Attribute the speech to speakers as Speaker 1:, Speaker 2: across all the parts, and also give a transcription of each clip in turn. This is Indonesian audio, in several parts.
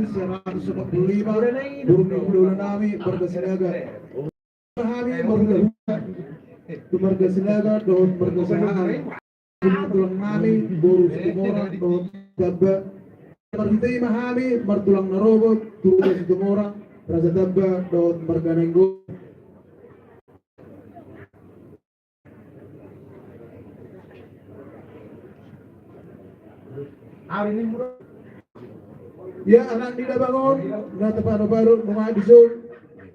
Speaker 1: 145 Burung Nami Marga Sinaga Mahami Marga Sinaga Doon Marga Sinaga Martulang Nami Burung Situmora Doon Dabba Margitay Mahami Martulang Narobot Turun Situmora Raja Dabba Doon Marga Nenggo Ya anak tidak bangun, na tepat baru mga disul,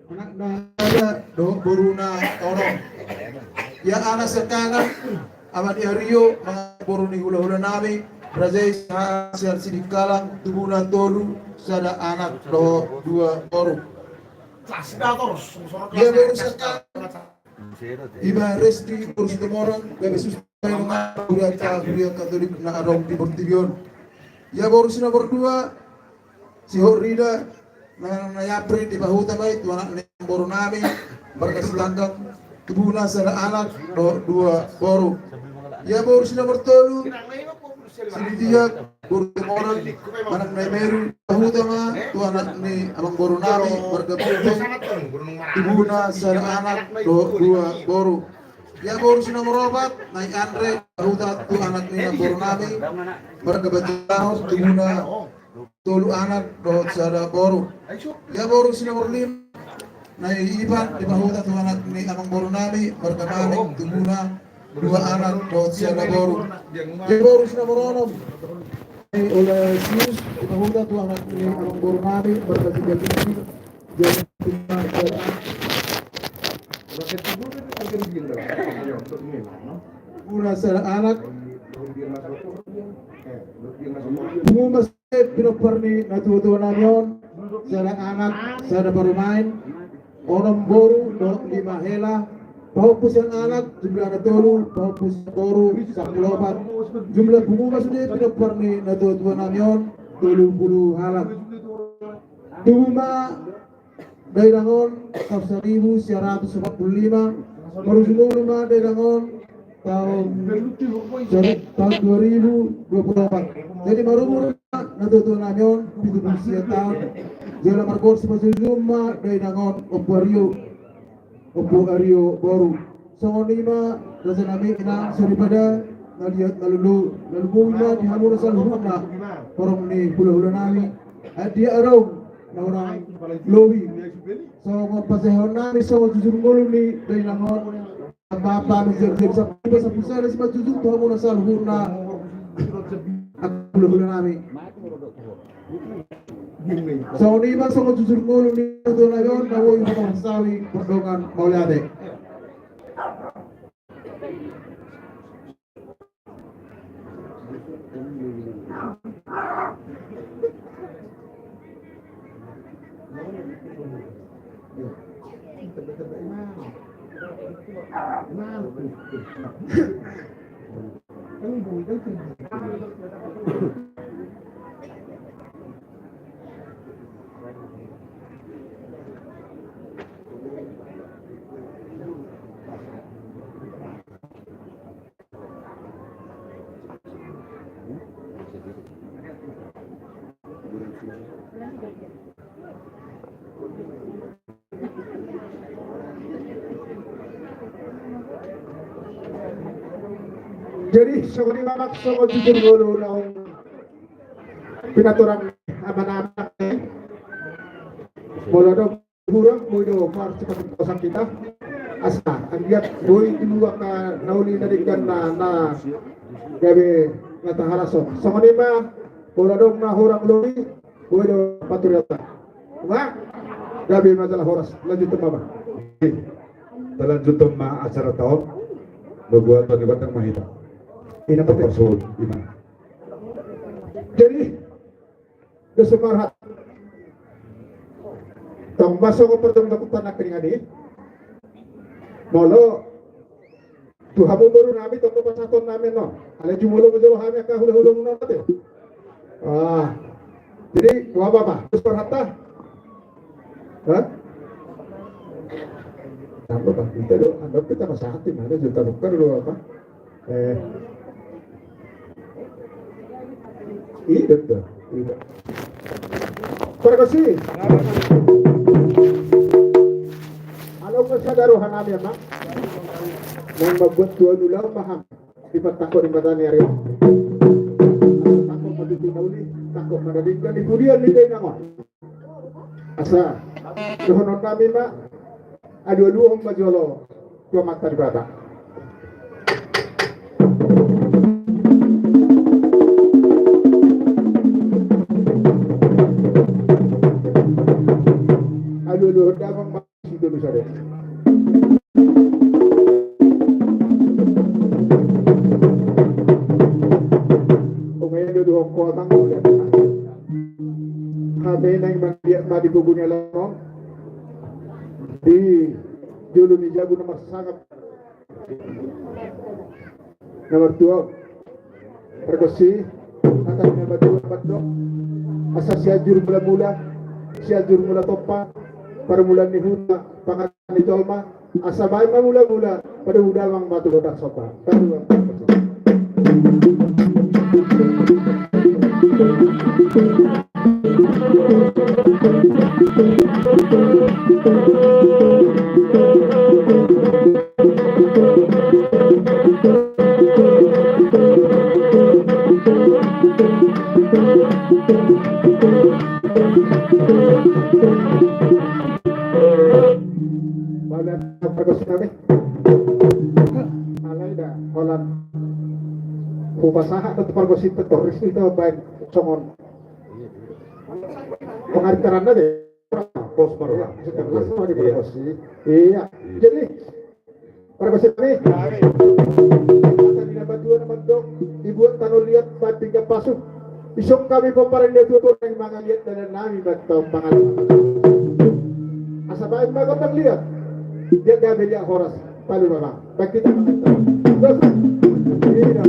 Speaker 1: anak na ada do buruna torong. Ya anak sekarang amat Rio mga buruni hula-hula nami, Rajai hasil sidikalang tubunan tolu sada anak do dua boru. Ya baru sekarang Iba resti kursi temorang, gabe susah nunga kuliah Katolik na arong Timur Tibion. Ya baru sina berdua si Horida na yapri di bahuta bay tuanak ni boru nami berkas langgang tubuhna sada anak dua boru. Ya baru sina bertolu si dia boru temorang anak na meru bahuta ma tuanak ni abang boru nami berkas tubuhna sada anak dua boru. Ya baru sina merobat naik Andre bahuta tu anak ni boru nami berkebetulan tubuhna tolu anak dohot sada boru. Ya boru sina berlim na iban di bahuta tu anak ni amang boru nami berkemani tubuhna dua anak dohot sada boru. Ya boru sina beronom oleh sius di bahuta tu anak ni amang boru nami berketiga tinggi jadi tinggal sada guna sada anak Bungas pinoperni natutuan namyon sada anak sada bermain onom boru do lima hela pahupus yang anak jumlah natolu pahupus boru 14 jumlah bungas ni pinoperni natutuan namyon 20 halat Duma Dairangon 1945 Maruzululuma Dairangon tahun 2024. Jadi marumur natutunan namyon pitu berusia tahun jala markor sebasujuma Dairangon Opo Ario Boru songon lima rasa nami ina daripada ngaliat lalu lima di hamur asal hurna korong ni hula-hula nami dia arong na orang lobi songon pasehon nami songon jujur ngulu ni Dairangon apa menjadi sampai besar sebab jujur tu hamur asal hurna hula-hula nami so ni ba songon jujur ngulu ni tu na yon na woy mo sawi perdongan maulade Jadi seperti mana soal jujur dulu naung pinaturan aman-aman boleh burung mudo mar seperti kosan kita asa andiat boy dulu ka nauli dari na gabe ngata haraso sama lima boleh dong na horang lori boy do paturata enggak gabe masalah horas lanjut mama
Speaker 2: lanjut acara tahun berbuat bagaimana mahita
Speaker 1: ini
Speaker 2: persoal gimana?
Speaker 1: Jadi kesumarhat tong baso ko pertong dakutan na kringadi molo tuhabu baru nabi tong pasaton namin no ale jumulo mo hanya ka hula-hula mo natin jadi waba ba kesumarhat ta ha Tambo ba kita do andap kita masahatin ada juta bukan lo apa Iya.
Speaker 3: Perkasi. Alam mo sa daruhan namin, ma? Nang magbuat tuwa nulang maham. Ipatako ni Matani Aryo. Takok magiging uli. Takok madalingkan. Ipurian ni kayo naman. Asa. Dohonon namin, ma? Adu-aduhong majolo. Tuwa mata di bata. Adu-aduhong damang masih dulu saja. Adu-aduhong kotang ulit. Kami na yung madibubunya lang. Di dulu ni jago nomor sangat nomor 2 Perkosi akan membantu badok asa siajur mula topa permulaan ni huna pangan ni tolma asa baik mula pada udang batu botak sopa Pupasaha atau pergosi tertulis itu baik songon pengaritaran aja
Speaker 2: Pos baru.
Speaker 3: iya jadi pergosi kami akan dapat dua nama dok dibuat tanah lihat pada tiga pasuk isok kami pemparin dia tuh yang mengaliat dan nami batau pangalan asa baik mereka lihat dia gak beli horas palu memang baik kita iya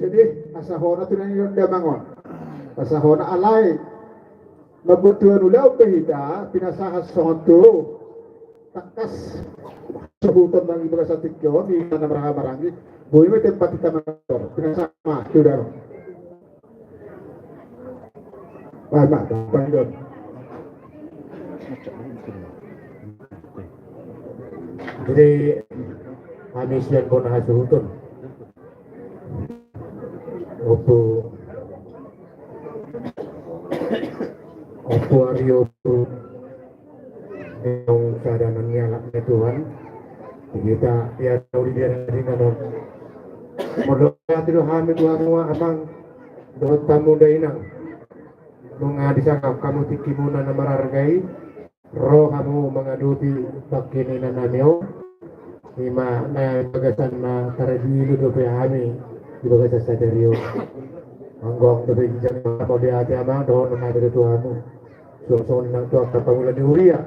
Speaker 3: Jadi asahona tu nang yung damangon. Asahona alay. Mabutuan ulaw behida pinasahas sonto takas sehutan ng ibaga sa tikyo di na marami boy may tempat kita motor pinasama sudah. Wala pandon.
Speaker 4: Jadi kami siap pun hasuhutun. Opo Aryo yung keadaan nyalaknya Tuhan kita ya tahu dia dari kanon modal tidur hamil Tuhan semua amang doa tamu dainang mengadisa kamu tiki muna na marargai roh kamu mengaduti pakini na namyo lima na bagasan na tarajilu do pahami di bagasan sadario anggong do jangan mau dia hati amang doa na dari Tuhanmu so nang to kapamulan ni Uria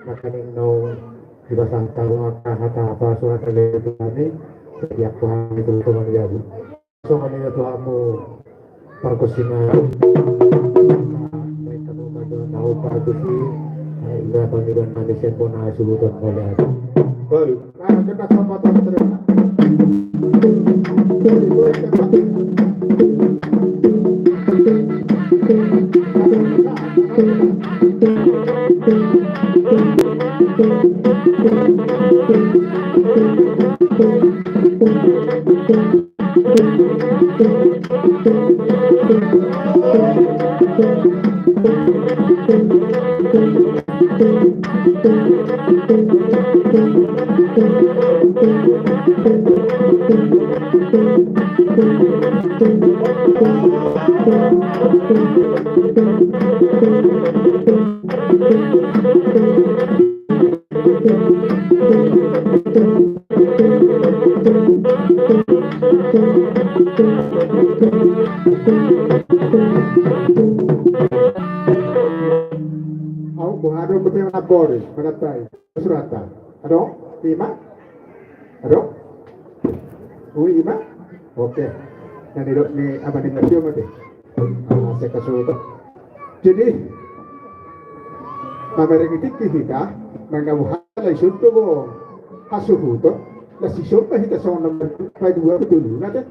Speaker 4: nakaning no ibasang tawo hata apa surat dari Tuhan ni setiap Tuhan itu Tuhan jadi so kanila Tuhanmu parkusina mereka mo tahu parkusi iba panggilan manusia pun hasubutan oleh
Speaker 3: Baru. Nah, kita sama tamu terima. Aku ada betul lapor, mengatai surata. Ada? Lima? Ada? Lima? Oke. Yang ni apa ni ngerti mati? Saya kasih. Jadi, pamereng itu kita mengawahalai sunto ko hasuhuto. Nasi siapa kita soal nomor 2 betul, nanti.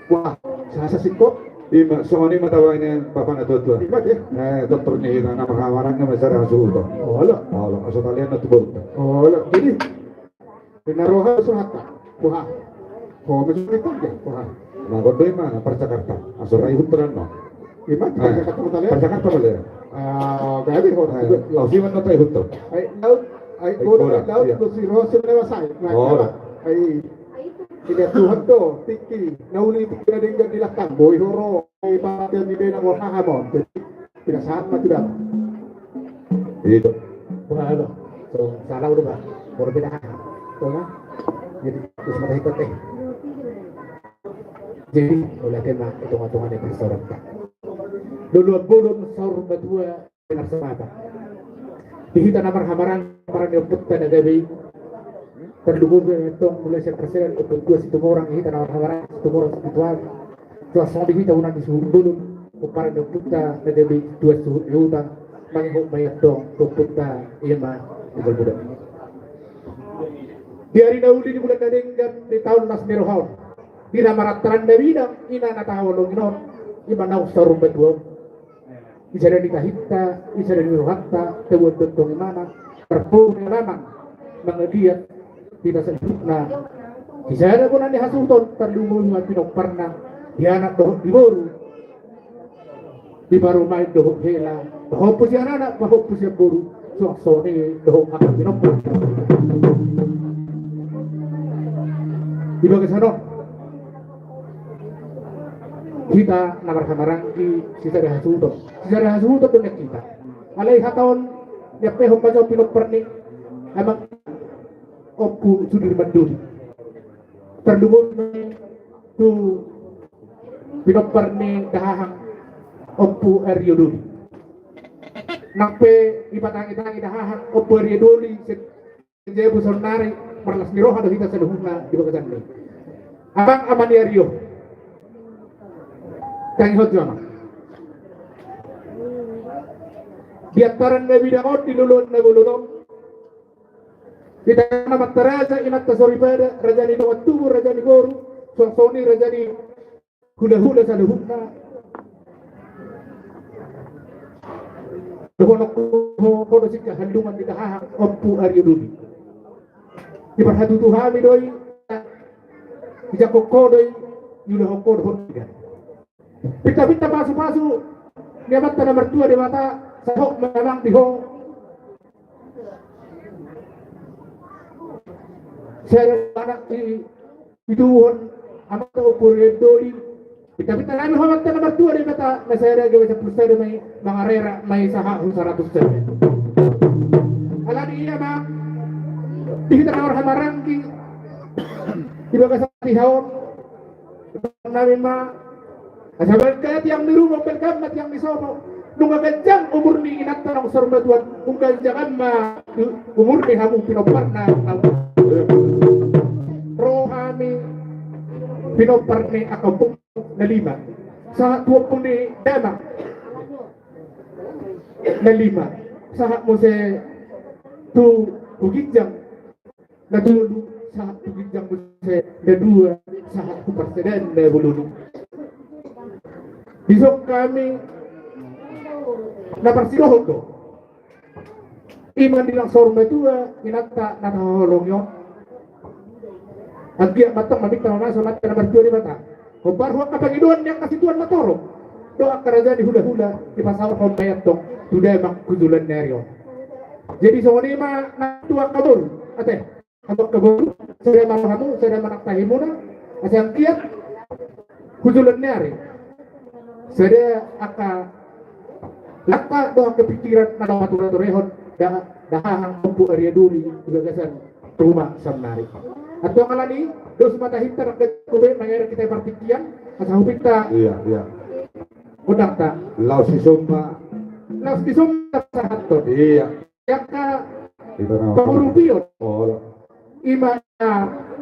Speaker 3: Wah, saya sikop.
Speaker 2: Ima, so ano yung matawag niya Papa na tuwa?
Speaker 3: Lima deh.
Speaker 2: Doktor niya yun na makawarang nga masara hasuhuto.
Speaker 3: Wala.
Speaker 2: Wala, so talian na tubog.
Speaker 3: Wala. Jadi, pinaroha surata. Wah. Oh, macam itu deh. Wah.
Speaker 2: Magodoy man, para Jakarta. Aso ray huturan no.
Speaker 3: Lima, kita ketemu tadi.
Speaker 2: Para Jakarta balik.
Speaker 3: Gaya deh.
Speaker 2: Lausiman na tayo huto.
Speaker 3: Ay, laut. Ay, laut. Terus si Rosi melewasai. Ay, tidak Tuhan tuh, tiki. Nauli tiki na din dilakukan. Boy horo. Ay, pati ni din ang wakahamon. Jadi, tidak saat mah tidak.
Speaker 2: Ito.
Speaker 4: bukan ano. So salah udah ba? Puro binahan.
Speaker 3: Ito na.
Speaker 4: Jadi terus matahikot eh. Jadi ulitin na hitung-hitungan ng restoran ka. Luluan-bulon sa rumah dua pinagsamata. Dihita na marhamarang parang yung punta na gabi. Terlubog na itong mula sa presiden o pagdua si tumurang ihita na marhamarang si tumurang spiritual. So sa dihita unang isuhulun o parang yung punta na gabi dua suhutang manghihok may itong punta iyan ma ibal-budan. Di hari na uli ni bulan na dinggan di tahun nas merohaw. Di na marataran na bidang ina natawalong inon. Iba na sa rumah dua. Isa na nikahita, isa na niruhatta, tawad-tawad imana, perpun naman, mga diyan, pinasalit na, isa na po na ni Hasuton, talumong mga pinokparna, dianak doon, diboru,
Speaker 3: di baru main dohok hela bahopus ya anak bahopus ya guru suasone dohok akan pinopor di bagian sana kita namar hamarang di sejarah hasuto dengan kita alai hatawan ya pehom bajo pinopor ni emang opu sudir manduri terdumun tu pinopor ni dahahang opu erioduli nape ibatang dahahang opu erioduli sejebu sonari perlas miroha do hita saduhunga di bagasan ni abang amani erio kang hot jama biataran na bidakot dilulun na bululong kita nama teraja inat tasoripada rajani dawat tubuh rajani goru suasoni rajani hula-hula saduhunga dohonok kodo sika handungan di dahahang opu arioduli di perhatu tuhami doi ijak kokodoi yudah kokodo hondigan pita-pita pasu-pasu niamat tanah mertua di mata sahok memang diho saya anak di tuan amat opu arioduli pita-pita kami hormat tanah mertua di mata saya gawe sepuluh mai mangarera mai saha 100 sen ala dia bang di kita orang hamarangki di bagas hawon namin ma asabal kayat yang di rumah belkamat yang di sono nunga gajang umur ni inat tanong sarmatuan kung gajangan ma umur ni hamong pinopar na rohami pinopar ni akapong na 5 sa 20 ni dama na 5 sa mo se tu ugijang na dulu saat ugijang mo se na 2 saat ku presiden na bululu besok kami na persilohon ko iman nilang sorma tua inata nataholong yun agya matang mamik na sunat na bertuan di mata kumpar huwag kapagiduan yang kasih tuan matorong doa kerajaan di hula-hula di pasawar kombayat dong sudah emang kudulan neryo jadi soni ma na tua kabur ate kabur saya malu kamu saya manaktahi muna asal kiat kudulan neryo saya aka laka doa kepikiran na maturado rehon dahahang umpu ariaduli gagasan rumah samnari atau ngalani dos mata hitar kube nangyari kita partikian asa hupita
Speaker 2: iya
Speaker 3: udang ta
Speaker 2: laos isumba
Speaker 3: sahaton
Speaker 2: iya
Speaker 3: yaka
Speaker 2: kita nama
Speaker 3: pamurupion
Speaker 2: oh
Speaker 3: ima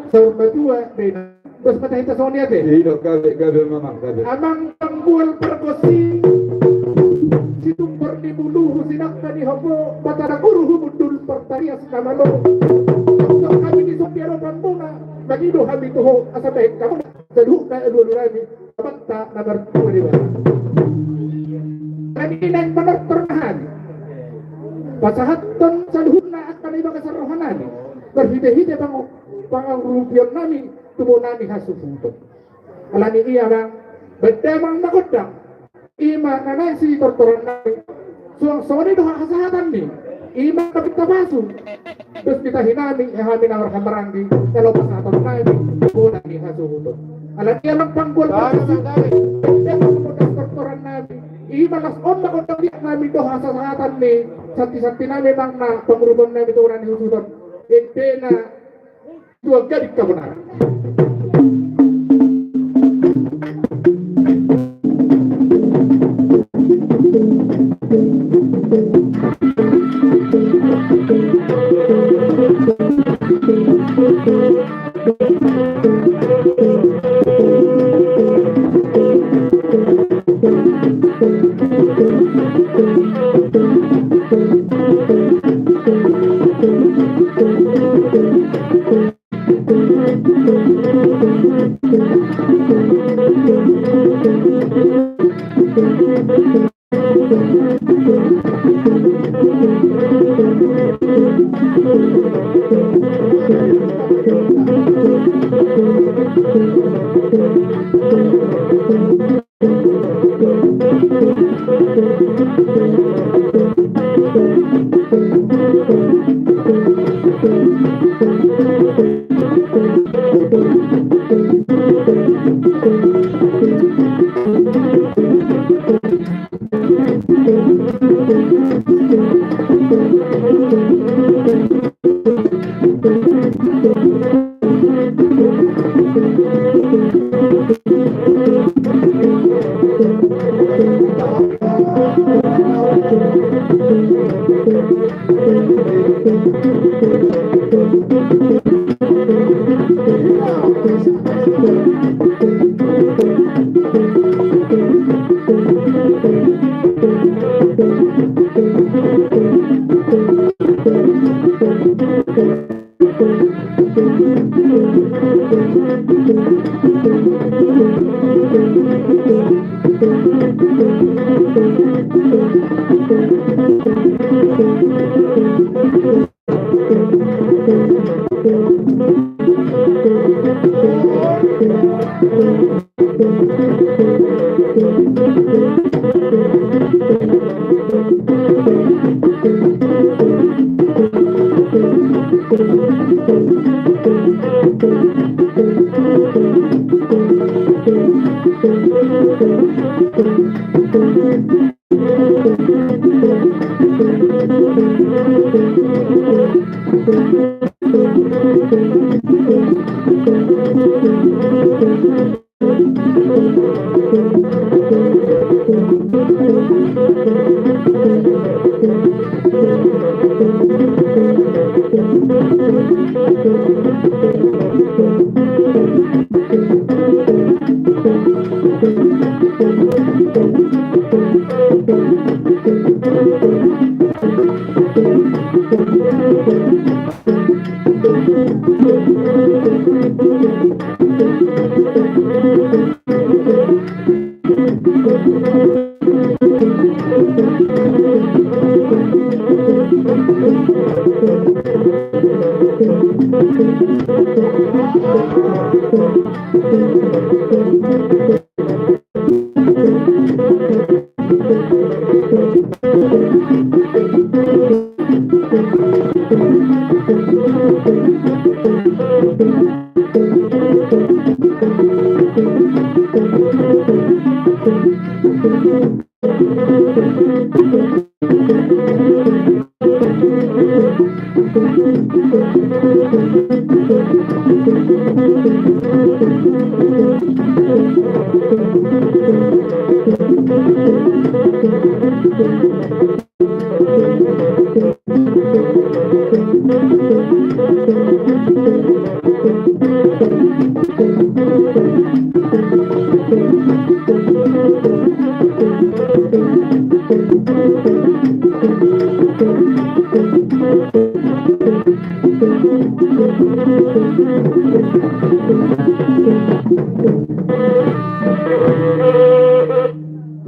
Speaker 3: saur batua dena dos mata hitar sonia te
Speaker 2: iya gabe mamang gabe
Speaker 3: amang pangbual perkosi situmpor di bulu sinakta di hobo batara guru humudul pertarias kamalo untuk kami di sopiaro pambuna magido kami tuho asabay kamu seduh na edulu rami kapanta na bertua di bawah kami naik benar ternahan pasahaton saluhuna akan iba kasarohanani berhide-hide pangang rupion nami tubuh nami hasufuto alani iya bang bedamang magodang ima nanasi tortoran nami suang-suang doha kesehatan nih ima kapita basu terus kita hinami kami nawar hamaranggi kalau pasatan nami bulan di hasuhuto ala dia magpanggol dia magpanggol tortoran nami ima las onda kong nami doha kesehatan nih santi-santi nami bang na pengurubon nami turan di hasuhuto ente na dua jadi kebenaran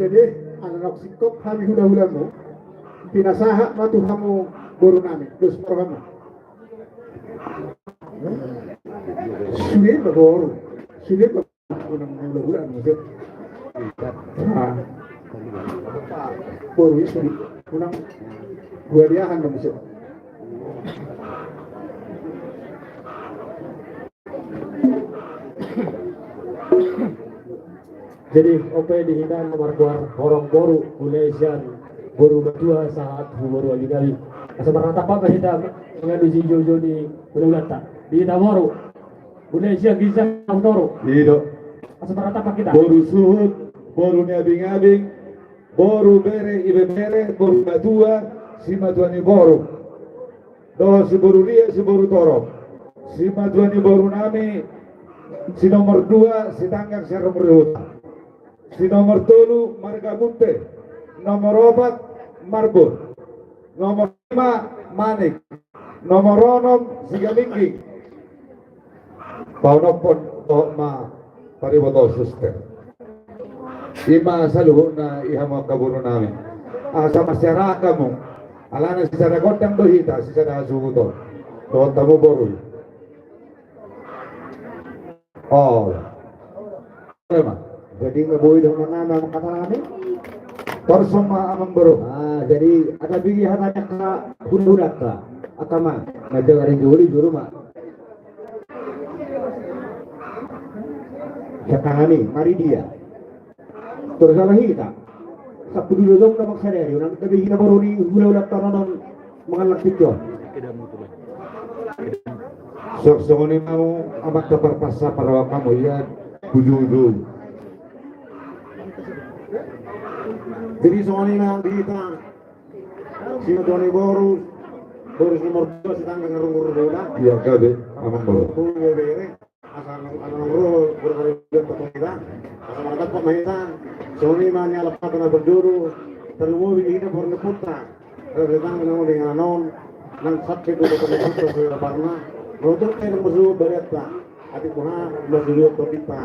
Speaker 3: Jadi anak sikop kami hula-hulamu pinasaha matu kamu boru nami terus kamu sulit baru sulit unang hula-hulan maksud boru itu unang gua diahan maksud
Speaker 4: Jadi OP dihinan nomor kuar horong boru Malaysian boru berdua saat boru lagi kali. Asa berata pa kita mengadu si Jojo di Bulata. Di Tamoru. Malaysia Giza Toro.
Speaker 2: Hidup.
Speaker 4: Asa berata pa kita.
Speaker 2: Boru suhut, boru ngabing-ngabing, boru bere, ibe bere, boru berdua, si matuani boru. Do si boru ria, si boru toro. Si matuani boru nami, si nomor 2, si tanggak si nomor 2. Si nomor 3 Marga Munte, nomor 4 Marbur, nomor 5 Manik, nomor 6 Sigalinggi. Paunopon to ma pariwoto suster. Ima saluhun na ihamo kaburo namin. Sa masyarakat mo, alana si Saragot ng Dohita, si Sarasuguto. Doon tamo boroy. Oh. Tema.
Speaker 3: jadi ngeboy dong mana kata kami
Speaker 2: Torso amang boro.
Speaker 3: jadi ada bigi hatanya ka hundulat ka akama ngajarin juri mah kata kami mari dia terus lagi kita sa pudulong na magsereryo nang gabi hinabaro ni hulaw-lap tanon mga lakpito.
Speaker 2: So ni mau amat terperpasa para kamu ya bujudu.
Speaker 3: Jadi soalnya nang dita sino Tony Boru Boris nomor 2 si tangga ngarung-ngarung bola.
Speaker 2: Iya gabe amang bro.
Speaker 3: Punya bere asal ngarung-ngarung berkali kita asal mantap pemainan Sony manya lepas na berduru terlalu ini borne putra datang nang dengan non nang sabke ko ko ko parna rotok kayo ng masu bereta ati ko ha masu to pipa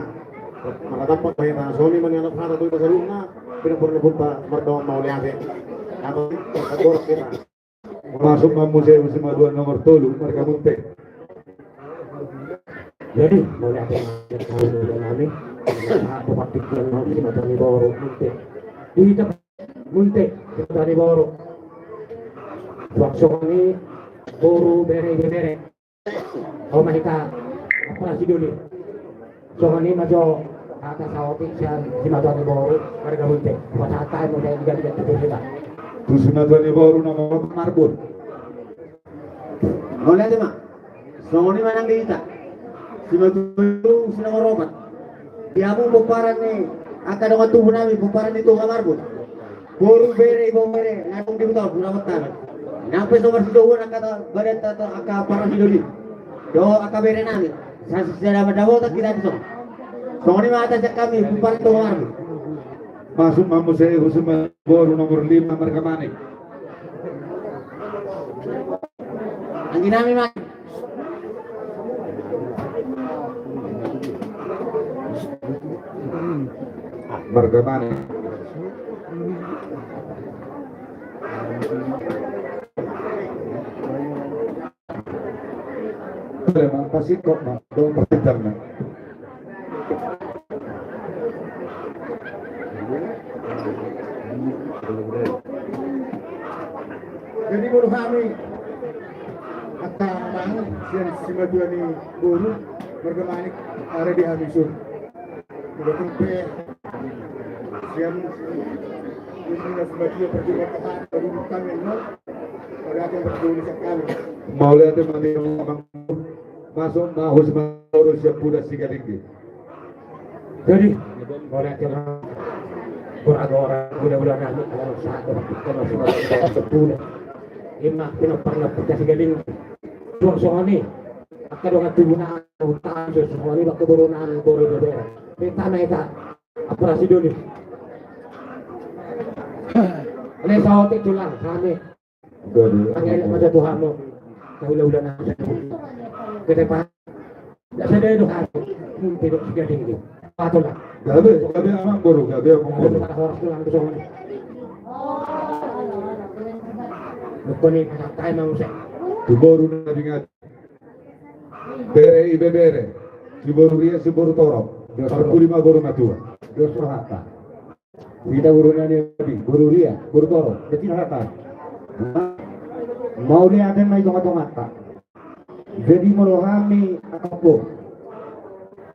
Speaker 3: makadapat pemainan Sony manya lepas na to sa luna pinaporne putra mardaw mauliate ako agor kita
Speaker 2: Masuk museu musim dua nomor 3 mereka munte.
Speaker 4: Jadi mulai ada yang kami aku pastikan nanti matani baru munte di munte matani baru waktu ini baru bere oh mahita apa sih dulu so ini maju atas awak si matani baru mereka munte pasal mau saya juga tidak
Speaker 2: Dusunadani baru nama Marbun.
Speaker 3: oleh itu mak Sony manang dita si matu sina marobat dia mo buparan ni akan dengan tubuh namin buparan itu kamarbun boru bere ngatong di utang punawatan nampai nomor sidoon akata baret atau aka parang sidoli do aka bere namin sa sila madawo tak kita itu Sony mata sa kami buparan itu kamarbun
Speaker 2: Masuk museu musim baru nomor 5 mereka manik.
Speaker 3: ang ginamit mak
Speaker 2: Mereka manik. Memang pasti kok mak, belum pertidak mak.
Speaker 3: jadi bodoh kami kata bang sian simadua ni bodoh bergemanik ada di Hamisur udah sampai sian ini simadua pergi ke tempat baru kami nol pada akan berdua sekali
Speaker 2: Mau lihat teman memang masuk mahu baru siap sudah siga tinggi.
Speaker 4: jadi mulai ada orang mudah-mudahan nanti kalau saat kita masih sepuluh lima pernah pecah galing tuang soalnya akan dengan tubuhan utang soalnya waktu berunan baru berbeda kita naik operasi dulu ini sawat itu lah kami hanya pada Tuhanmu udah nanti kita pak tidak sedih itu hati tidak segaling itu patutlah
Speaker 2: Gabe amang baru gabe amang baru.
Speaker 4: harus pulang ke sana Bukan tayo mausay.
Speaker 2: Di baru nabi ngati. Bere ibe bere. Si baru ria si baru torok. Lima baru matua.
Speaker 4: Dos hata. Kita urunan nabi, baru ria, baru toro. Jadi hata. Mau lihat may tonga-tonga. Jadi melohami ako.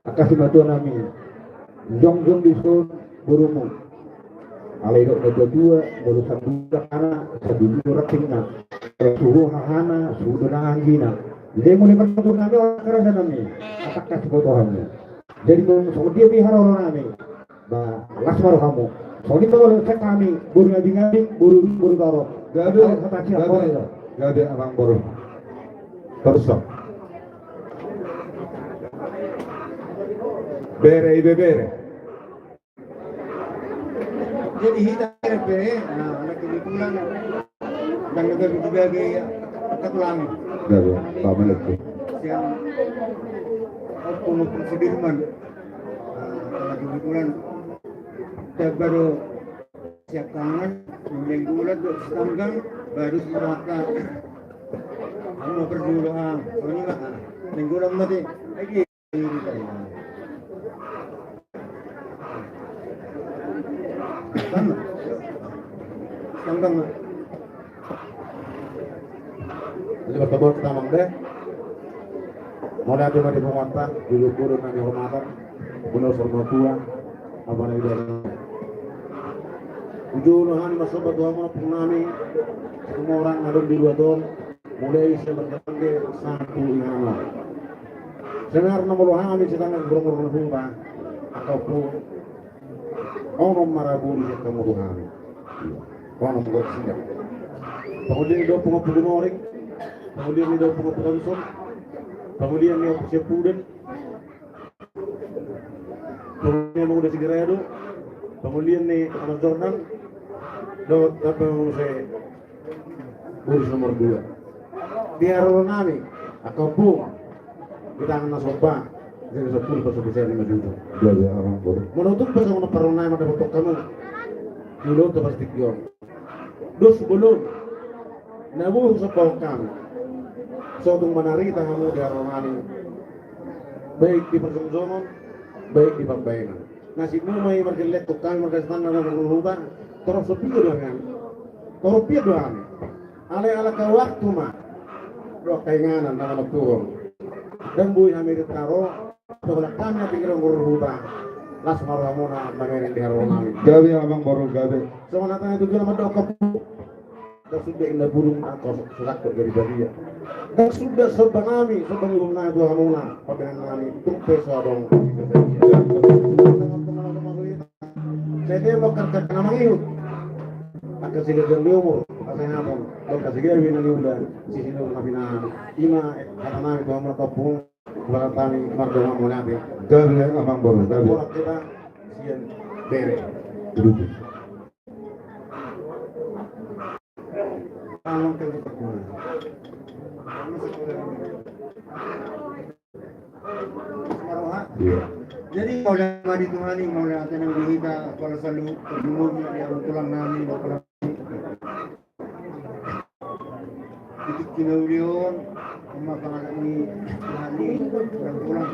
Speaker 4: Akasi matua nami. Jong dison burumu. Alay do dua baru satu kana satu ratingna. Suhu hahana suhu na anggina. Jadi mulai berbentuk kami orang kerasa nami. Atakkan sebutuhannya. Jadi kalau dia bihara orang nami. Ba lasmaro kamu. Soalnya kalau cek kami buru ngabi buru taro.
Speaker 2: Gabe amang baru. Terus. Bere ibe bere.
Speaker 3: jadi kita RP anak kebetulan dan negara sebagai ketulangan
Speaker 2: Gabe paman itu.
Speaker 3: yang aku Sudirman anak kebetulan kita baru siap tangan minggulan setanggang baru semata kamu berdua soalnya lah minggulan mati lagi Tanggang jadi bertemu pertama deh mulai coba di penguatan dulu kurun dan dihormatan benar sama tua apa lagi dari Ujunahan masobat Tuhan mo nami semua orang ngadon di dua ton mulai sebentar ke satu ingana. Senar nomor kami sedang berumur berumur ataupun orang maraburi yang kamu Tuhan. Orang buat siap. Kemudian itu pengapun orang, kemudian itu pengapun son, kemudian itu sepuden, kemudian mau udah Sigredo, kemudian nih anak Jordan, dot apa mau saya urus nomor 2. Biar nami, ataupun kita akan nasoba, jadi 10 besar 5 juta. Menutup pasang perunai mata foto kamu, dulu tu pasti kion. Dos sebelum nabuh sa kami. So itong manarita nga mo di aronganin, baik di persongsonon, baik di pagbayanan. Nasi mo may margalet to kami margastan na nanguluban, torop sa piyo doang. Torop piyo doang. Ala ka waktu ma. Do kainganan na nagtuhong. Dan buhay namin itaro, so wala kami na tingin ang uruban. Las marah mo na mangayin di aronganin.
Speaker 2: Gabi amang baru gabi.
Speaker 3: So natanya itu naman daw kapu. Dan sudah indah burung atau surat dari dia. Dan sudah sebang kami, sebang ibu na itu kamu na, pagkain kami tumpe sa dong. Saya mau kerja nama itu. Akan sila dari umur, kasih hamon, kalau kasih gawe na liudan, sisi na kami na ima kata na itu kamu kapung, bukan kami marga mo nabi.
Speaker 2: Gabi amang baru gabi.
Speaker 3: Orang kita sian bere.
Speaker 2: Duduk.
Speaker 3: Tolong ke pertemuan.
Speaker 2: Iya.
Speaker 4: Jadi kalau dah di Tuhan ini mau lihat yang kita kalau selalu berjumur yang tulang nami bapak titik kinaulion memakan ini Tuhan ini yang tulang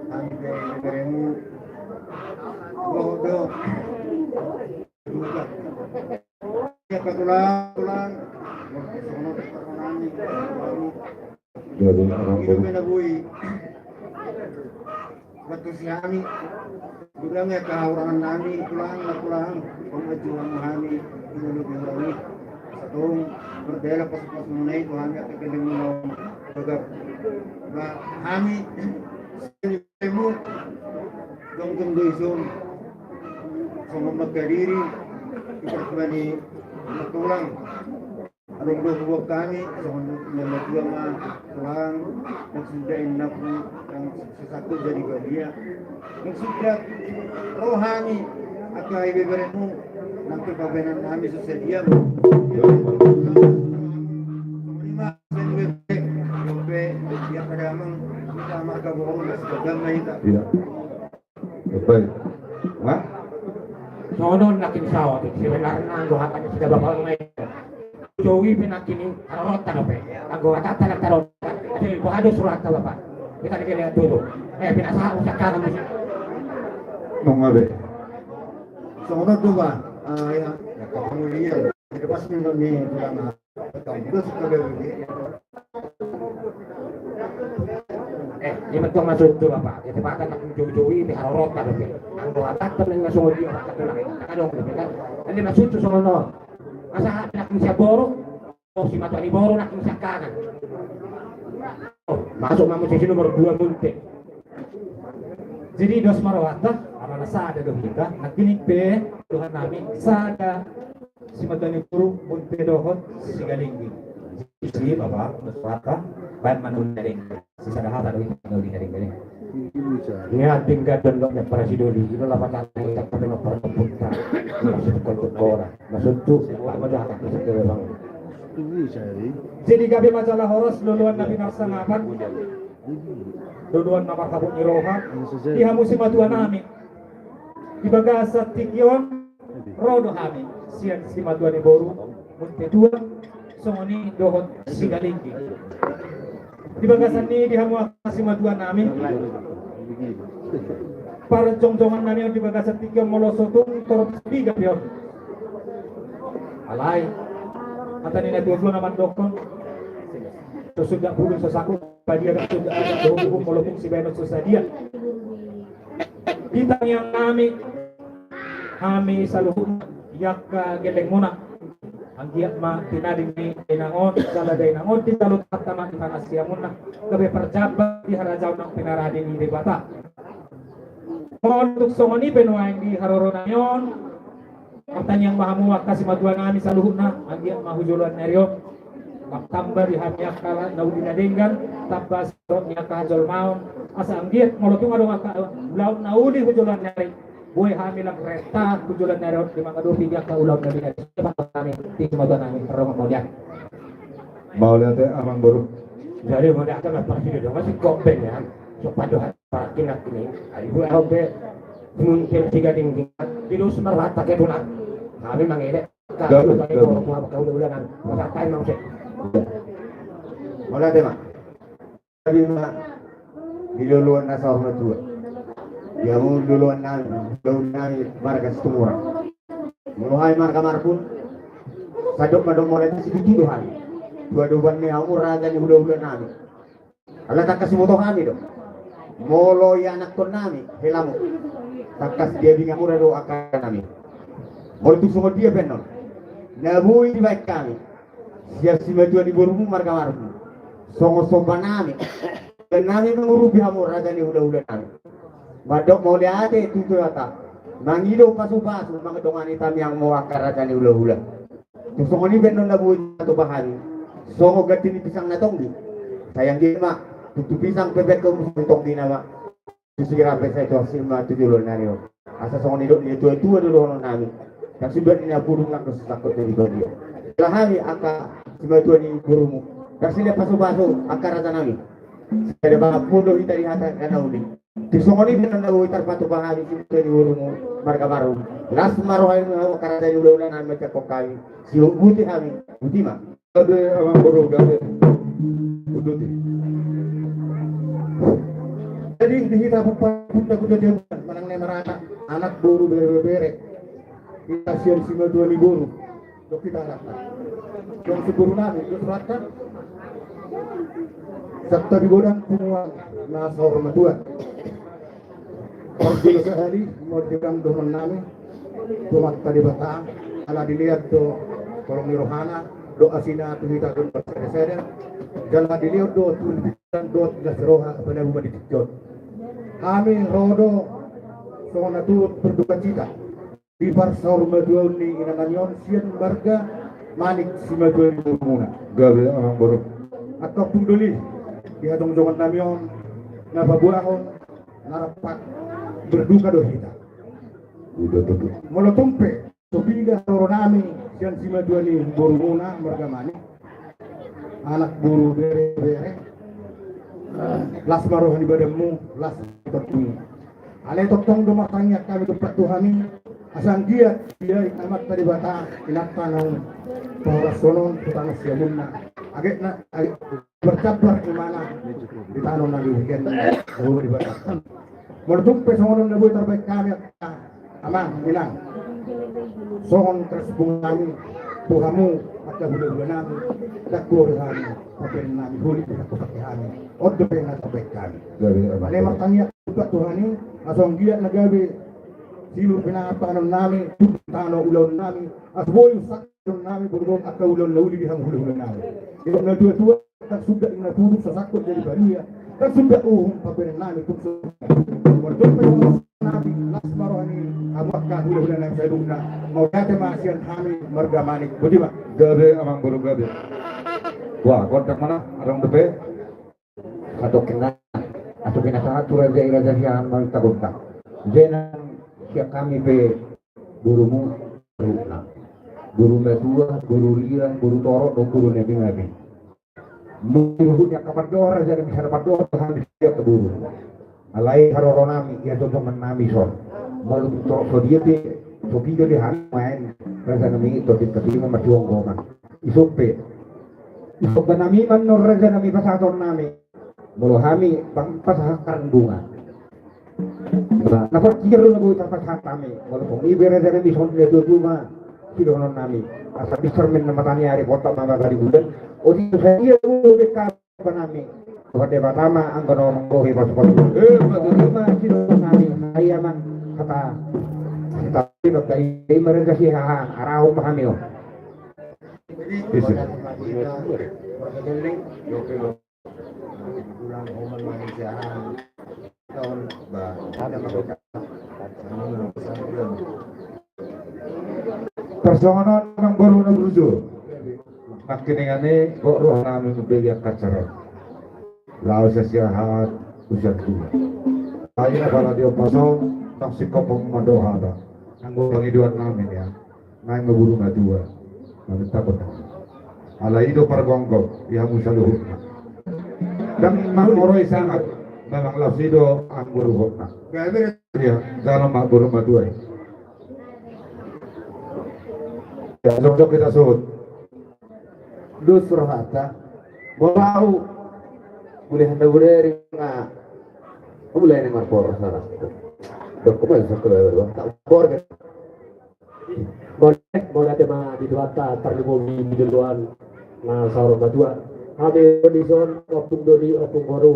Speaker 4: kami beremu bodoh siapa tulang
Speaker 2: Gabi amang
Speaker 4: hidup
Speaker 2: baru.
Speaker 4: na buhay waktu si kami bilang ya kehaurangan nami tulang pengajuan kami inulog yung rami sa tuong berdela pas munay ito kami at ikaling mo bagap na kami sa mo dong doison sa mga magkariri ipa't ni matulang anong buwag kami sa mga mga tulang nagsundain na po ang sasakto jadi balia nagsudat rohani at kaibigan mo ng pagbabayanan namin sa sediyam lima senwebe yope yang kadamang kita magkabuong na sa damay ita
Speaker 2: Iya. Baik. Hah?
Speaker 5: Sonon nakin sawa ti sibelar na ang hatan sa babaw ngayon. Jowi pinakini arot tanope. Ang hatan talak tarot. Kasi buhado surat ta bapa. Kita dikelihat dulu. Pinasa usak ka kami.
Speaker 2: Nung gabi.
Speaker 3: So ano ba? Ya, kemudian lepas minum ni tulang terus kembali.
Speaker 5: Di betul masuk itu bapak. Jadi bahkan nak jowi di arot tanope. Ang hatan tanang ngasungod di otak tulang. Kadong kan. Jadi masuk tu sono. Masa nakin siya boro. O si Matani Boro nakin siya kanan. Masuk namun sesi nomor 2 munte. Jadi dos marawata, amana sada do kita, nakinig pe Tuhan namin sada si Matani Boro munte dohon si Galinggi. Si baba dos marawata, bayan manun na rin. Si sadahata do ito na rin. Niya tingkat dan loknya para si Doli, ino lapan natin kita kami ng parapunta. Masuk ke Bora, masuk tu, apa dah tak bisa kewang. Jadi gabi majalah horos luluan nabi narsangapan luluan nama kabut niroha dihamu si matuan nami dibaga sa tikyon rodo kami siyan si matuan ni Boru munti dua songoni dohon si Galinggi dibaga sa ni dihamu si matuan nami para jong-jongan nami yang dibaga sa tikyon molosotong torop tiga pion alay kata nina 20 naman dokon sudah pulun sa sakot padia na sudah ada hukum molopong si Benot sa dia kita yang kami sa luhut yak geleng muna ang giat ma tinaring ni inangon sala day nangon di talot tama di panasya muna gabe perjabat di harajaw ng pinaradin ni debata mo tukso ni penuang di harorona yon pertanyaan mahamuwa kasi maduan namin sa luhut na ang giat mahujulan neryo magtambar di hamyak kala naudi nadinggan tabas niya kahajol maon asa ang giat molotong adong laut naudi hujulan neri buhay hamilang reta tujulan na rin di mga dupiga ka ulaw na binari namin di sumaga namin para mamulyan
Speaker 2: Maulian teh amang baru.
Speaker 4: Jadi mau dah kan apa sih dia masih kopeng ya. So paduhan para kinak ini. Ayo be mungkin tiga tinggi tidur semerata ke bulan. Kami mangede kalau kau ulangan masa time mau sih.
Speaker 3: Mula deh mak. Tadi mak diluluan nasa orang tua. Ya mau duluan nang marga setumurang. Mulai marga marpun. Sadok madong mulai itu tuduhan. Dua-duaan ni aku raga ni udah nami. Ala tak kasih motor kami dong. Molo ya anak kon nami helamu. Takas dia bingung udah do akan nami. Molo tu semua dia benar. Nabui di baik kami. Siap si majuan ibu rumah marga marpun. Songo-songo nami. Dan nami mengurubi hamu raga ni udah nami. Madok mau lihat itu ata. Mangido pasu-pasu mga dongan itam yang mau akar raga ni ulah-ulah. Tusong ni benar nabui satu bahan. Songo gati ni pisang na tonggi. Sayang di mak, tutu pisang pebet ko musong tonggi na mak. Susigira pesa ito silma tutulon na niyo. Asa songo ni dok ni tua dulu namin. Kasi sudah ni apurong lang ko sa takot ni dia. Lahami aka si tua ni gurumu. Kasi dia paso-paso akar rata namin. Saya mga puno hita di hata kana uli. Tisongo ni benar na uitar patu bahari si tua ni gurumu marga maru. Las maruhay mo akar rata ni ulo na namin cakok kami. Si buti kami, buti mak.
Speaker 2: Ada amang baru gade. Uduti.
Speaker 3: Jadi di kita punta kuda dia manang ne marana anak buru bere kita sian sima dua ni buru dok kita harapkan yang seburu nami itu serahkan serta digodang semua nasa hormat Tuhan kalau sehari mau dibilang domen nami tumat tadi batang ala dilihat do kolong ni rohana do asina tu kita do presiden jalan dilihat do tulisan do gas roha pada rumah dijot kami rodo soalnya turut berduka cita di Barsaur Maduan ni inanganyon sian marga manik si Maduan muna
Speaker 2: Gade amang baru.
Speaker 3: atau punduli di hadong jongan namyon nababuahon narapat berduka do kita
Speaker 2: Udah tutup.
Speaker 3: molotumpe tubiga toro nami sian si Maduan ni buru muna marga manik anak buru bere las maroh ni badamu las tertung ale totong dumatangnya kami dapat Tuhani asang dia amat tadi bata inaktanong pawrasonon putanas yamunna agak na bercabar imana di tanong na luhigan guru di bata merdumpe songonon na buhay terbaik kami amang bilang songon tersebung kami Tuhamu at kahulugan namin daguro kami papel namin huli kita pakai kami odo pa yung natabay kami
Speaker 2: Gade amang.
Speaker 3: Malay martangyak juga Tuhani asong giat nagabi sino pinapanon namin tano ulaw namin at boy sakon namin burgon at kaulaw na uli dihang hulugan namin yung nagtuwa-tuwa at suda yung natulog sa sakot dari bariya at suda uhong papel namin kung mardon pa yung namin las marohani amwak ka hulugan namin sa ilong na mawagate maasyan kami margamanik budi ba?
Speaker 2: Gade amang baru gade. Wah, kontak mana? Arang depe.
Speaker 4: Katokin na atau pinaka iraja siya magtagunta. Jenan siya kami pe gurumu runa. Guru metua, guru ria, guru toro, do guru nabi. Muhutnya kapan dora jadi bisa dapat dora kan dia ke guru. Alai haroronami ya contoh menami son. Malu to dia te to video di hari main rasa nami itu di ketemu majuang goman. Isope. Isop nami man no rasa nami pasaton nami. Mulu kami pasakan bunga. Napa kira na buhay tapos kami. Mulu kung ibere dari bison dia dua kilonon nami. Asa bisermin na matani hari kota mga karibulan. O dito sa iya ulit ka pa nami. Kode batama ang gano'ng manggohi pasok. Lima kilonon nami. Ayaman kata tapi nagkaigay mo rin kasi araw mahami oh.
Speaker 2: Isi. Personal ng baru na brujo. Nakiningani kok roh namin bigyan kacaran. Lao sa siyahat usyad ko. Tayo na pala diyo pasok ng sikopong madohada. Ang pangiduan namin ya. Ngayon maburu na dua. Namin takot na. Ala ido pargonggok. Ihamu sa luhut na. Dan mangoroy sangat. Memang lasido ang buruhot na. Ya, dalam makburu madua. Ya, jom kita suhut.
Speaker 3: Dus rohata mau boleh hendak boleh nga boleh ni marpor sana dok ko sa ko tak por kan boleh tema di duata terlibo di duluan na sauro badua habe kondison opung dori opung baru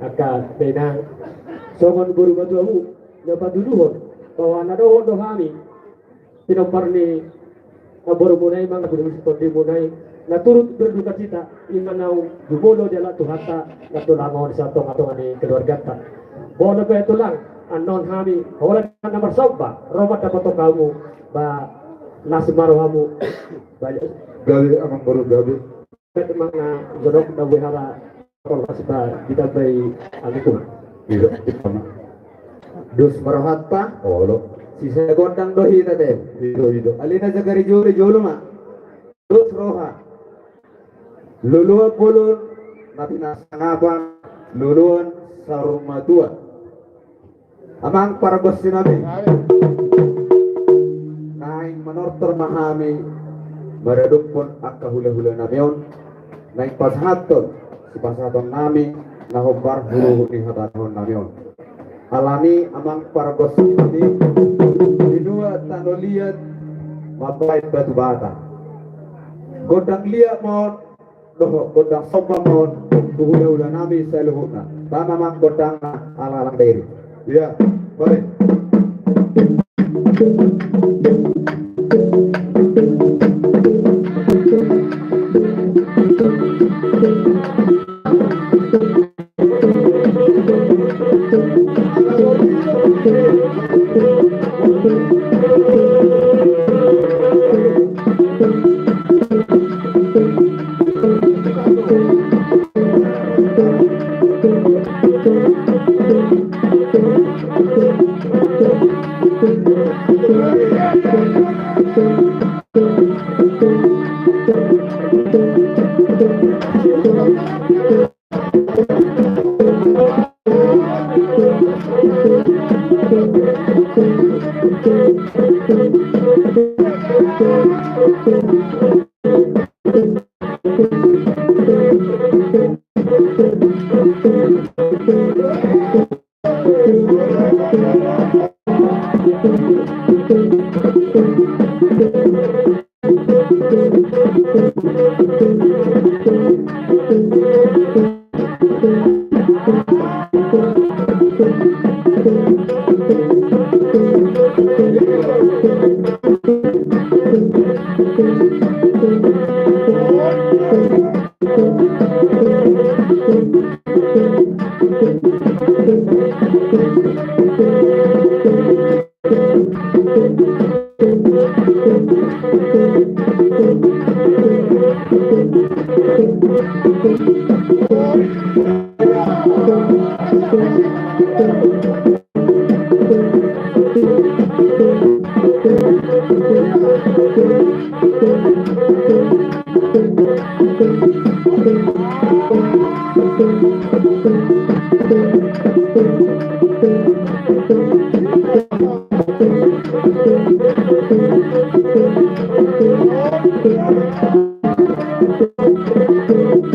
Speaker 3: aka benang songon guru badua mu dapat duluhon bahwa nado do kami tinopar ni baru mulai mang belum seperti mulai na turut berduka cita imanau dubolo jala tuhata katulangon sa tong ni keluarga ta bono pe tulang anon hami wala na marsabba romat dapat kamu ba nasmaro hamu banyak
Speaker 2: Gabi amang baru gabi.
Speaker 3: memang na jorok da wihara kalau kita kita bay amiku
Speaker 2: Iya, sama.
Speaker 3: dus marohat pa
Speaker 2: Oh,
Speaker 3: si segondang dohi tade
Speaker 2: Ido.
Speaker 3: alina jagari jolo ma dus roha luluan pulun nabi nasangapa luluan saruma tua amang para bos nabi naing manortor mahami maraduk pun akka hula-hula namion naing pashaton si pashaton nami nahombar hulu ni hataton namion alami amang para bos nabi dinua tanoliat mabait batu bata godang liat mon doh godang sopa mon hula-hula nami seluhuna tama mang godang ala-alang dairi
Speaker 2: Iya, boleh.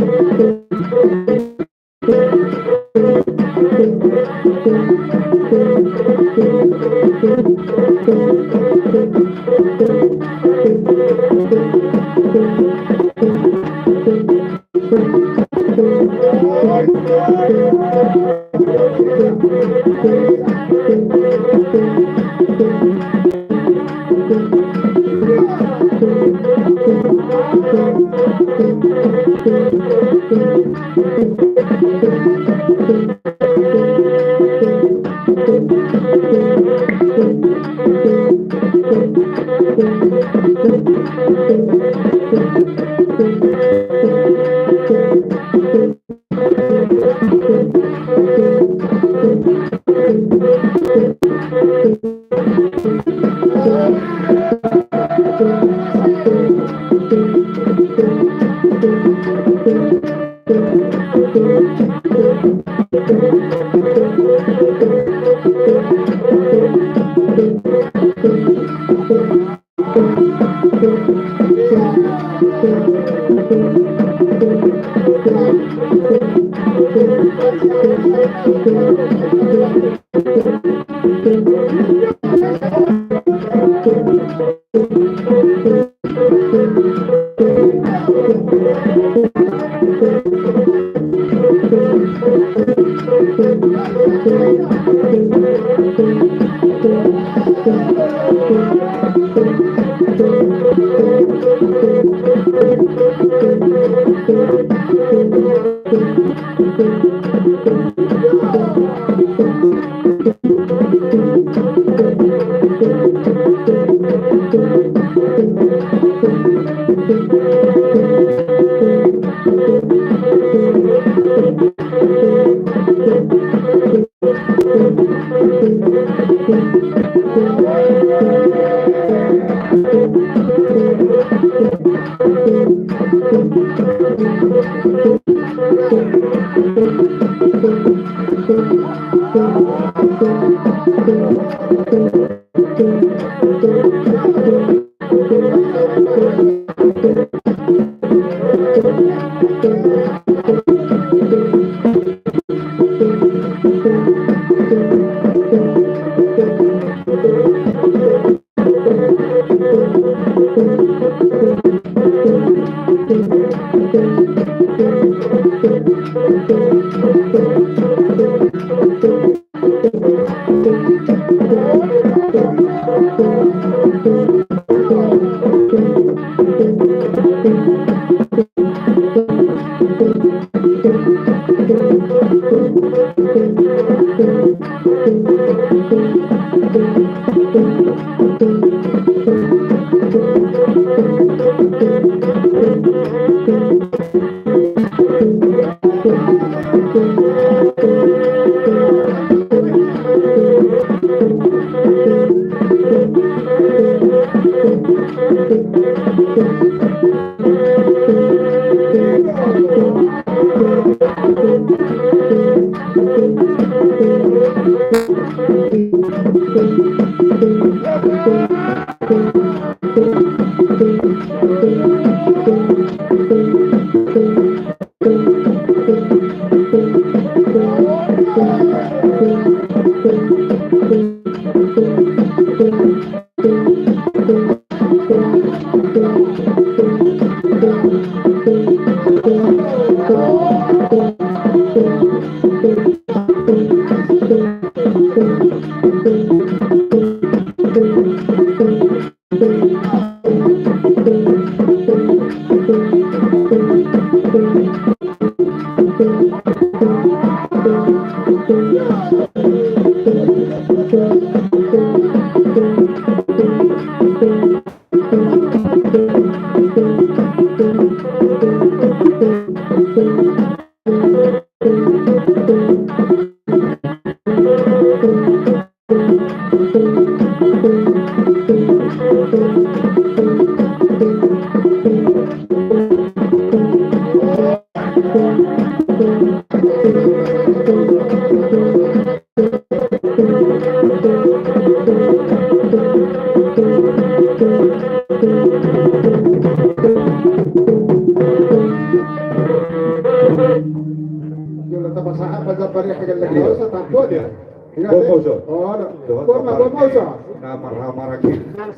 Speaker 3: Thank you.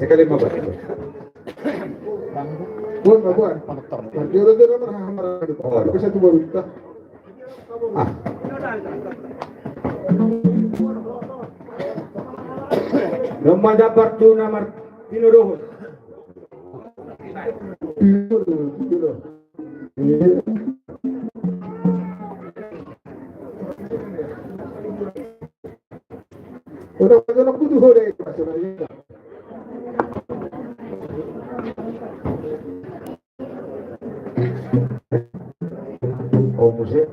Speaker 2: Sekali mabak.
Speaker 3: Buat. Dia marah. Bisa tuh baru kita.
Speaker 2: Nomor dapat tu nomor Pinuruhut.
Speaker 3: Udah nak butuh deh maksudnya.
Speaker 4: Oh musik.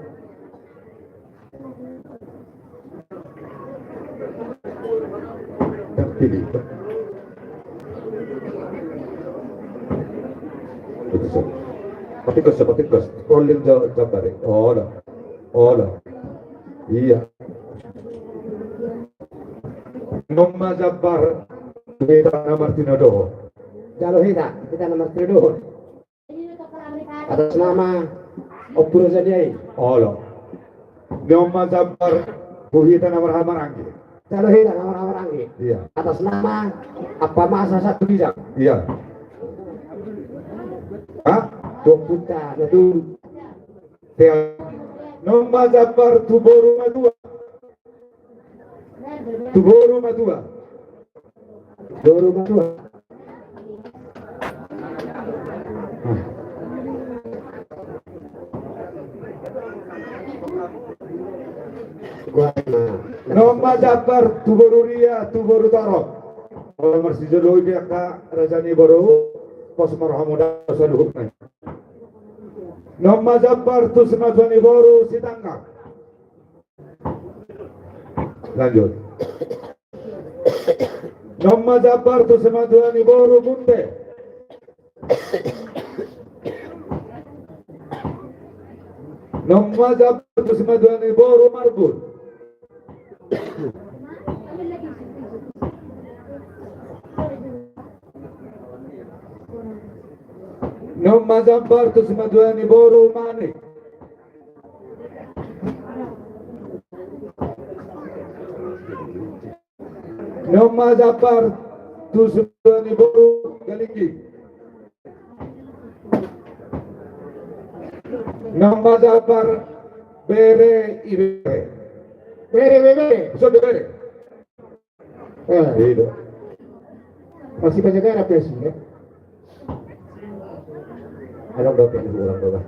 Speaker 4: Terpilih. Patikas. Rolling jabar. Oh lah. Iya. Nomma Jabbar kita nomor Tinodo.
Speaker 3: Jalo kita nomor 3 atas nama Opuro Jadiai.
Speaker 2: Olo. Nomma Jabbar kita nomor Hamaranggi.
Speaker 3: Jalo nomor Anggi.
Speaker 2: Iya.
Speaker 3: Atas nama apa masa satu bidang.
Speaker 2: Iya. Hah?
Speaker 3: Dokuta itu
Speaker 2: Nomma Jabbar Tuboru Madua.
Speaker 3: Doru Madua.
Speaker 2: Nomma Jabbar Tuboruria Tuboru Toro. Orang Marsijo dia ka Rajani Boru pos marhamuda saluhukna. Nomma Jabbar Tusmadwani Boru Sitangga. Lanjut. Nomma Jabbar Tusmadwani Boru Bunde. Nomma Jabbar Tusmadwani Boru Marbul. Nomma Jabbar Tusmadwani Boru Manik. Nomma Jabbar Tusmadwani Boru Galiki. Nomma Jabbar Bere Ibe.
Speaker 3: Bere.
Speaker 2: So Bere. Itu.
Speaker 3: Masih banyak daerah presiden.
Speaker 4: Allora dopo il lavoro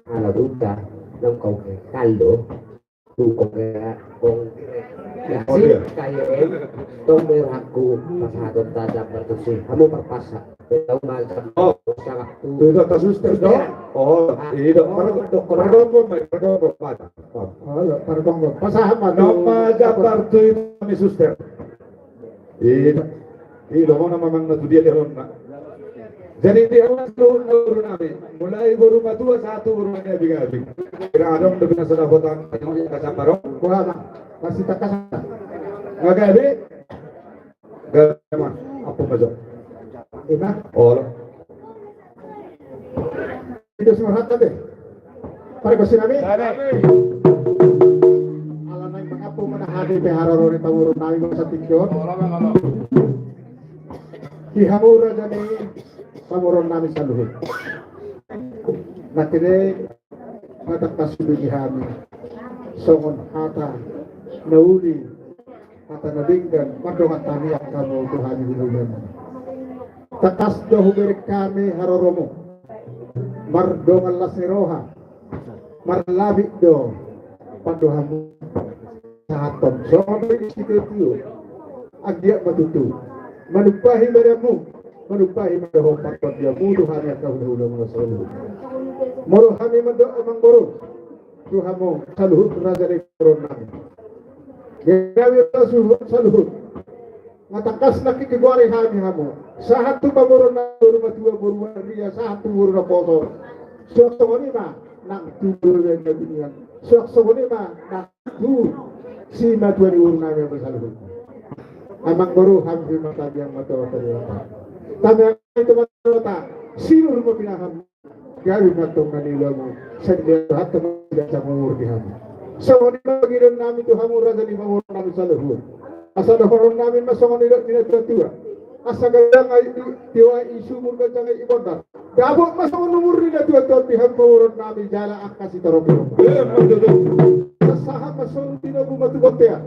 Speaker 4: alla brutta non con caldo tu con kayak tombol aku pasado tajam bertusi kamu berpasa tahu macam sangat
Speaker 2: Itu atas suster dong. Oh, itu. Perdomo pada.
Speaker 3: Pardon, pasahan
Speaker 2: Nomma Jabbar tu kami suster. Itu mana memang tu dia leron. Jadi dia urun namin. Mulai baru matua satu urunnya bigabi. Kira ada untuk bina sudah hutang yang kacang barong.
Speaker 3: masih takas.
Speaker 2: Ngagabi. Gaman. Apa majo?
Speaker 3: Ina,
Speaker 2: Oh.
Speaker 3: itu semua rata deh. Para kosinami. Ala nang mengapu menahadi beharoro ni tawurun nabi sa tingkyon. Ihamura jani pamurun namin sa luhut. Natire matakasubi ihami songon hata nauli hata nabinggan madongan taniak kamo Tuhan hinulan. Takas dohuberik kami haroromo mardongan lasiroha marlabik do padohamu sahaton songon istiqetiyo agdiak matutu manupahi madamu manupahi madaho patpat dia mudu hanya kau dahulu mengasalu moro kami mado amang boro tuhamo saluhut raja de corona gawi saluhut ngatakas nakikigwari kami hamo sahatu pamoro na rumah tua boruan ria sahatu boru na poto sok songoni ma nak tubur yang dunia sok songoni ma nak tu si matuani urna yang bersaluhut amang boro kami mata yang mata ternyata tanya itu mata sino rumah pinaham gawi matong nanilamu sadya hatta tidak samur diham sawani bagiran nami tu hamur raja di mawur nami saluhut asal horon nami masongon nila tua asa gadang ay tiwa isu murga jangan ibadah dabok masongon umur nila tua pihak mawur nami jala akasi tarobi sahab masongon tinabu matubotea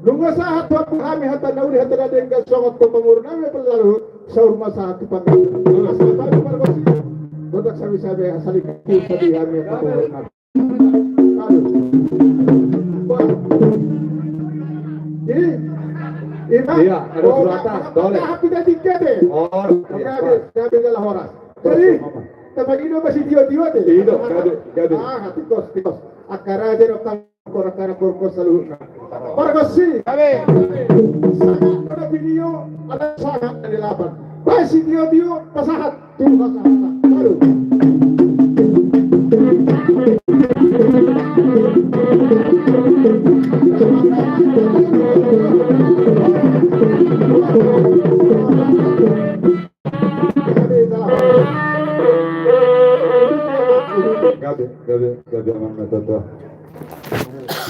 Speaker 3: lunga sahat wa kami hatta nauli hatta dadengga songot ko mawur nami pelalu saur masahat pang asal tahu pargosi Untuk sabi-sabi asalik sabihan niya katulad natin. Jadi,
Speaker 2: Iya, ada suratan, boleh.
Speaker 3: Happy na tiket eh.
Speaker 2: Oh,
Speaker 3: Sabi nila horas. Jadi, kapag ino ba si Dio eh?
Speaker 2: Dio, gabi.
Speaker 3: Tikos. Akara din ang kora korkos sa luhut na. Pargosi! Kami! Sangat na video, alam sangat na nilaban. Bahay si Dio, pasahat. Tuha sa hata. Lalu.
Speaker 2: Gabi aman na.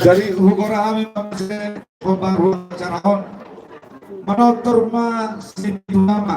Speaker 6: Jadi hukura kami masih pembaruan carahon manotor ma sinama